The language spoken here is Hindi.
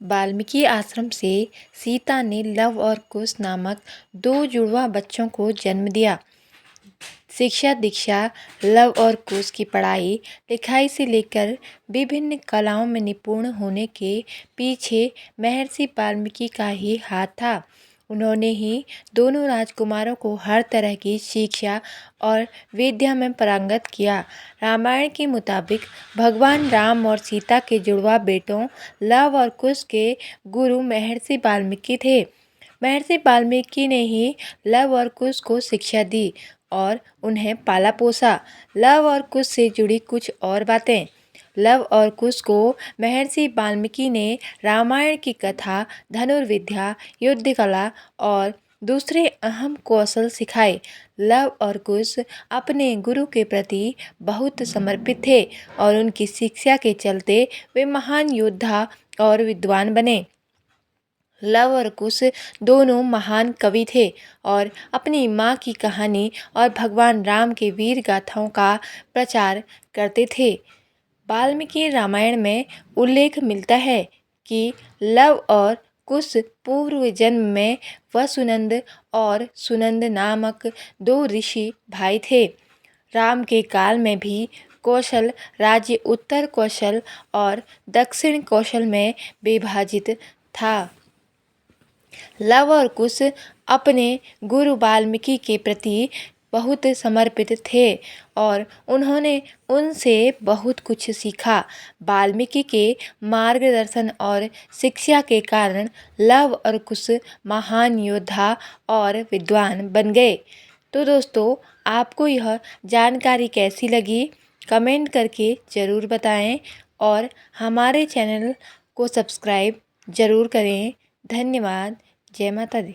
वाल्मीकि आश्रम से सीता ने लव और कुश नामक दो जुड़वा बच्चों को जन्म दिया। शिक्षा दीक्षा लव और कुश की पढ़ाई लिखाई से लेकर विभिन्न कलाओं में निपुण होने के पीछे महर्षि वाल्मीकि का ही हाथ था। उन्होंने ही दोनों राजकुमारों को हर तरह की शिक्षा और विद्या में पारंगत किया। रामायण के मुताबिक भगवान राम और सीता के जुड़वा बेटों लव और कुश के गुरु महर्षि वाल्मीकि थे। महर्षि वाल्मीकि ने ही लव और कुश को शिक्षा दी और उन्हें पाला पोसा। लव और कुश से जुड़ी कुछ और बातें। लव और कुश को महर्षि वाल्मीकि ने रामायण की कथा, धनुर्विद्या, युद्ध कला और दूसरे अहम कौशल सिखाए। लव और कुश अपने गुरु के प्रति बहुत समर्पित थे और उनकी शिक्षा के चलते वे महान योद्धा और विद्वान बने। लव और कुश दोनों महान कवि थे और अपनी माँ की कहानी और भगवान राम के वीर गाथाओं का प्रचार करते थे। वाल्मीकि रामायण में उल्लेख मिलता है कि लव और कुश पूर्व जन्म में वसुनंद और सुनंद नामक दो ऋषि भाई थे। राम के काल में भी कौशल राज्य उत्तर कौशल और दक्षिण कौशल में विभाजित था। लव और कुश अपने गुरु वाल्मीकि के प्रति बहुत समर्पित थे और उन्होंने उनसे बहुत कुछ सीखा। वाल्मीकि के मार्गदर्शन और शिक्षा के कारण लव और कुश महान योद्धा और विद्वान बन गए। तो दोस्तों, आपको यह जानकारी कैसी लगी कमेंट करके ज़रूर बताएं और हमारे चैनल को सब्सक्राइब ज़रूर करें। धन्यवाद। जय माता दी।